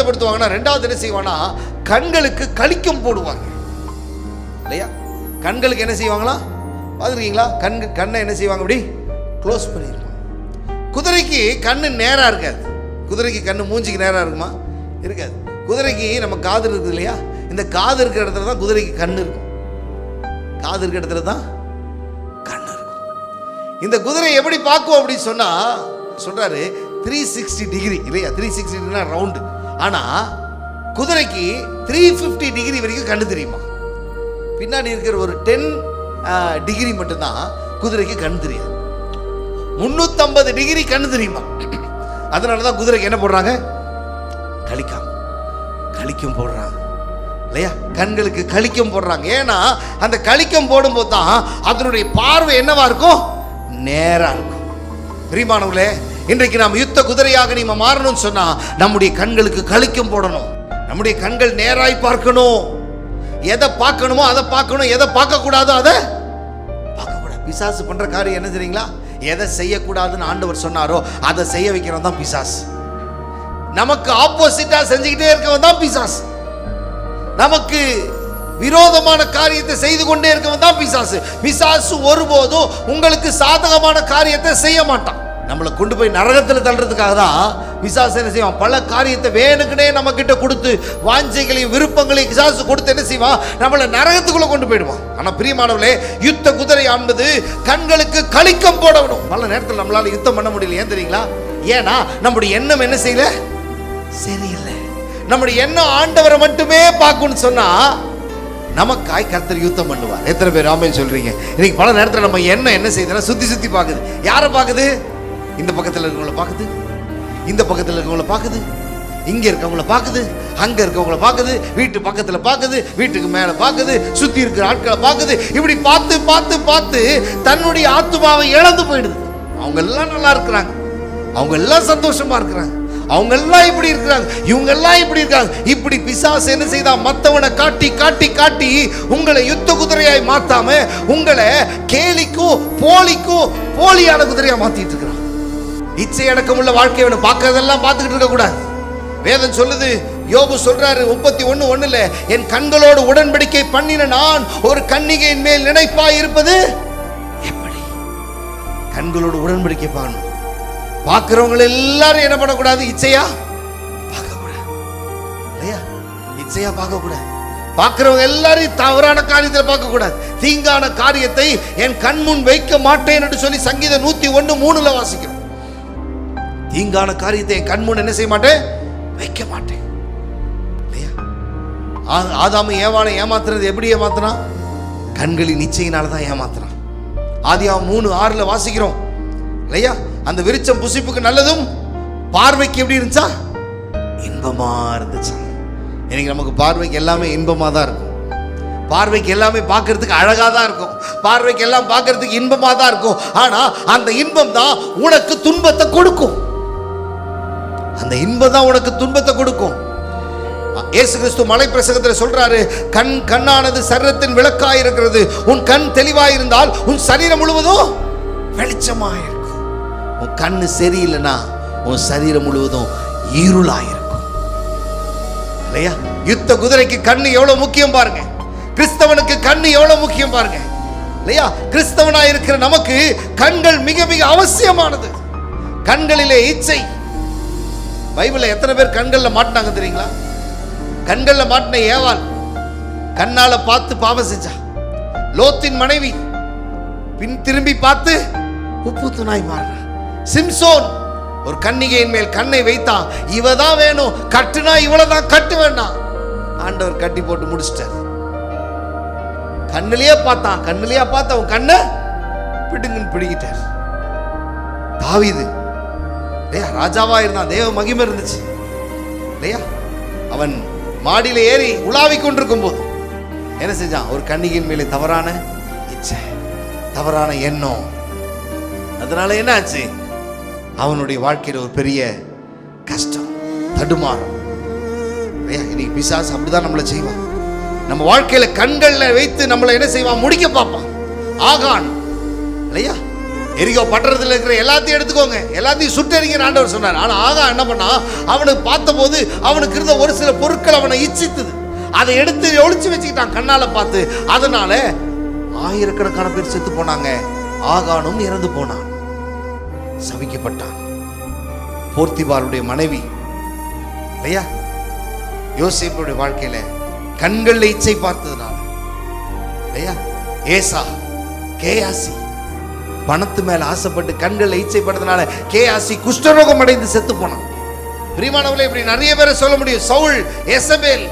ஆயத்தப்படுத்துவாங்கன்னா ரெண்டாவது என்ன செய்வானா, கண்களுக்கு கலிக்கம் போடுவாங்க இல்லையா? கண்களுக்கு என்ன செய்வாங்களா பார்த்துருக்கீங்களா? கண்ணை என்ன செய்வாங்க, அப்படி க்ளோஸ் பண்ணிடுவாங்க. குதிரைக்கு கண்ணு நேராக இருக்காது. குதிரைக்கு கண்ணு மூஞ்சிக்கு நேராக இருக்குமா? இருக்காது. குதிரைக்கு நம்ம காது இருக்குது இல்லையா, இந்த காது இருக்கிற இடத்துல தான் குதிரைக்கு கண்ணு இருக்கும். காது இருக்கிற இடத்துல தான் கண்ணு இருக்கும். இந்த குதிரை எப்படி பார்க்கும் அப்படின்னு சொன்னா சொல்றாரு 360 டிகிரி இல்லையா? 360 ரவுண்டு. ஆனா குதிரைக்கு 350 டிகிரி வரைக்கும் கண்ணு தெரியுமா? பின்னாடி இருக்கிற ஒரு 10 டிகிரி மட்டும்தான் குதிரைக்கு கண்ணு தெரியாது. 350 டிகிரி கண்ணு தெரியுமா? அதனால தான் குதிரைக்கு என்ன போடுறாங்க, கலிக்கம் போடுறாங்க இல்லையா? கண்களுக்கு கலிக்கம் போடுறாங்க. ஏன்னா அந்த கலிக்கம் போடும்போது தான் அதனுடைய பார்வை என்னவா இருக்கும், நேரா இருக்கும். பிரியமானவர்களே, இன்றைக்கு நாம் யுத்த குதிரையாக நீ மாறணும்னு சொன்னா நம்முடைய கண்களுக்கு கலிக்கம் போடணும். நம்முடைய கண்கள் நேராய் பார்க்கணும். எதை பார்க்கணுமோ அதை பார்க்கணும், எதை பார்க்க கூடாதோ அதை பார்க்கக்கூடாது. பிசாசு பண்ற காரியம் என்ன தெரியுங்களா? எதை செய்யக்கூடாதுன்னு ஆண்டவர் சொன்னாரோ அதை செய்ய வைக்கிறவன் தான் பிசாசு. நமக்கு ஆப்போசிட்டா செஞ்சுக்கிட்டே இருக்கவன் தான் பிசாசு. நமக்கு விரோதமான காரியத்தை செய்து கொண்டே இருக்கவன் தான் பிசாசு. பிசாசு ஒருபோதும் உங்களுக்கு சாதகமான காரியத்தை செய்ய மாட்டான். நம்மளை கொண்டு போய் நரகத்தில் தள்ளுறதுக்காக தான் பிசாசு என்ன செய்வான், பல காரியத்தை வேணுக்குனே நம்ம கிட்ட கொடுத்து வாஞ்சைகளையும் விருப்பங்களையும் பிசாசு கொடுத்து என்ன செய்வான், நம்மளை நரகத்துக்குள்ள கொண்டு போயிடுவான். ஆனா பிரியமானவர்களே, யுத்த குதிரை என்பது கண்களுக்கு கலிக்கம் போடணும். பல நேரத்தில் நம்மளால யுத்தம் பண்ண முடியல. ஏன் தெரியுங்களா? ஏன்னா நம்முடைய எண்ணம் என்ன செய்யல, சரியில்லை. நம்முடைய எண்ணம் ஆண்டவரை மட்டுமே பார்க்கணும்னு சொன்னா நமக்காய் கர்த்தர் யுத்தம் பண்ணுவார். எத்தனை பேர் ஆமென் சொல்றீங்க? இன்னைக்கு பல நேரத்தில் நம்ம எண்ணம் என்ன செய்யுதுன்னா சுத்தி பார்க்குது. யாரை பார்க்குது? இந்த பக்கத்தில் இருக்கவங்கள பார்க்குது, இந்த பக்கத்தில் இருக்கவங்கள பார்க்குது, இங்க இருக்கவங்கள பார்க்குது, அங்க இருக்கவங்கள பார்க்குது, வீட்டு பக்கத்தில் பார்க்குது, வீட்டுக்கு மேல பார்க்குது, சுத்தி இருக்கிற ஆட்களை பார்க்குது. இப்படி பார்த்து தன்னுடைய ஆத்துமாவை இழந்து போயிடுது. அவங்க எல்லாம் நல்லா இருக்கிறாங்க, அவங்க எல்லாம் சந்தோஷமா இருக்கிறாங்க, அவங்க எல்லாம் இப்படி இருக்கிறாங்க, இவங்க எல்லாம் இப்படி இருக்காங்க. இப்படி பிசாசு என்ன செய்தா, மத்தவனை காட்டி உங்களை யுத்த குதிரையாய் மாத்தாம உங்களை கேலிக்கும் போலியான குதிரையா மாத்திட்டு இருக்கிறான். இச்சை அடக்கமுள்ள வாழ்க்கை வேணும். பார்க்கறதெல்லாம் பார்த்துக்கிட்டு இருக்க கூடாது. வேதம் சொல்லுது, யோபு சொல்றாரு 31:1, என் கண்களோடு உடன்படிக்கை பண்ணின நான் ஒரு கன்னிகையின் மேல் நினைப்பாய் இருப்பது எப்படி? கண்களோடு உடன்படிக்கை பண்ணணும். பார்க்கிறவங்க எல்லாரும் என்ன பண்ணக்கூடாது, இச்சையா பார்க்கக்கூடாது இல்லையா? இச்சையா பார்க்கக்கூடாது. பார்க்கிறவங்க எல்லாரும் தவறான காரியத்தை பார்க்கக்கூடாது. தீங்கான காரியத்தை என் கண் முன் வைக்க மாட்டேன் என்று சொல்லி சங்கீதம் 101:3 வாசிக்கிறோம். தீங்கான காரியத்தை என் கண் முன் என்ன செய்ய மாட்டேன், வைக்க மாட்டேன் இல்லையா? ஆதாமு ஏவாளை ஏமாத்துறது எப்படி ஏமாத்தினா? கண்களின் இச்சையினால தான் ஏமாத்தினான். ஆதியாகமம் 3:6 வாசிக்கிறோம் இல்லையா? அந்த விருட்சம் புசிப்புக்கு நல்லதும் பார்வைக்கு எப்படி இருந்துச்சா, இன்பமா இருந்துச்சா. இன்னைக்கு நமக்கு பார்வைக்கு எல்லாமே இன்பமா தான் இருக்கும். பார்வைக்கு எல்லாமே பார்க்கறதுக்கு அழகா தான் இருக்கும். பார்வைக்கு எல்லாம் பார்க்கறதுக்கு இன்பமா தான் இருக்கும். ஆனா அந்த இன்பம் தான் உனக்கு துன்பத்தை கொடுக்கும். அந்த இன்பம் தான் உனக்கு துன்பத்தை கொடுக்கும். இயேசு கிறிஸ்து மலை பிரசங்கத்தில் சொல்றாரு, கண்ணானது சரீரத்தின் விளக்காய் இருக்கிறது. உன் கண் தெளிவாய் இருந்தால் உன் சரீரம் முழுவதும் வெளிச்சமாய் இருக்கும். உன் கண்ணு சரியில்லைன்னா உன் சரீரம் முழுவதும் இருளாயிருக்கும் இல்லையா? யுத்த குதிரைக்கு கண்ணு எவ்வளவு முக்கியம் பாருங்க. கிறிஸ்தவனுக்கு கண்ணு எவ்வளவு முக்கியம் பாருங்க இல்லையா? கிறிஸ்தவனா இருக்கிற நமக்கு கண்கள் மிக மிக அவசியமானது. கண்களிலே இச்சை. பைபிள்ல எத்தனை பேர் கண்கள்ல மாட்டினாங்க தெரியுங்களா? கண்கள்ல மாட்டின ஏவாள் கண்ணால பார்த்து பாவம் செஞ்சா. லோத்தின் மனைவி பின் திரும்பி பார்த்து உப்பு துணாய் மாறினா. சிம்சோன் ஒரு கன்னிகையின் மேல் கண்ணை வைத்தான். இவதான் வேணும், கட்டுனா இவ்வளவுதான் கட்டு வேண்டாம். ஆண்டவர் கட்டி போட்டு முடிச்சிட்டார். கண்ணிலேயே பார்த்து அவன் கண்ணை பிடுங்கன்னு பிடிக்கிட்டார். தாவீது ராஜாவா இருந்தான், தேவ மகிமை இருந்துச்சு இல்லையா? அவன் மாடியில ஏறி உலாவிக் கொண்டிருக்கும் போது என்ன செஞ்சான்? ஒரு கன்னிகையின் மேலே தவறான இச்சை, தவறான எண்ணம். அதனால என்ன ஆச்சு? அவனுடைய வாழ்க்கையில் ஒரு பெரிய கஷ்டம், தடுமாறும். இன்னைக்கு பிசாசு அப்படிதான் நம்மளை செய்வான். நம்ம வாழ்க்கையில கண்கள்ல வைத்து நம்மளை என்ன செய்வான்? முடிக்க பார்ப்பான். ஆகான் இல்லையா? எரிகோ பட்டணத்தில் இருக்கிற எல்லாத்தையும் எடுத்துக்கோங்க, எல்லாத்தையும் சுட்டெரிக்கிற ஆண்டவர் சொன்னார். ஆனால் ஆகா என்ன பண்ணா, அவனுக்கு பார்த்தபோது அவனுக்கு இருந்த ஒரு சில பொருட்கள் அவனை இச்சித்தது. அதை எடுத்து ஒளிச்சு வச்சுக்கிட்டான் கண்ணால பார்த்து. அதனால ஆயிரக்கணக்கான பேர் செத்து போனாங்க. ஆகானும் இறந்து போனான், சபிக்கப்பட்டான். போர்த்திபாருடைய மனைவி இல்லையா, யோசேப்புடைய வாழ்க்கையில கண்கள் இச்சை பார்த்ததுனால இல்லையா, ஏசா கேயாசி பணத்து மேல ஆசைப்பட்டு கண்கள் இச்சைப்பட்டதுனால கேயாசி குஷ்டரோகம் அடைந்து செத்து போனான். பிரியமானவர்களே, இப்படி நிறைய பேரை சொல்ல முடியும். சவுல், எசபேல்,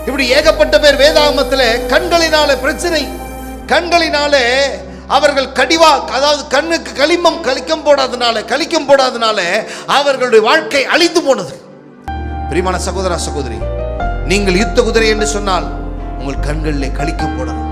இப்படி ஏகப்பட்ட பேர் வேதாகமத்தில் கண்களினால பிரச்சனை, கண்களினாலே அவர்கள் அதாவது கண்ணுக்கு கலிக்கம் போடாதனால அவர்களுடைய வாழ்க்கை அழிந்து போனது. பிரியமான சகோதரா சகோதரி, நீங்கள் யுத்த குதிரை என்று சொன்னால் உங்கள் கண்களிலே கலிக்கம் போடலாம்.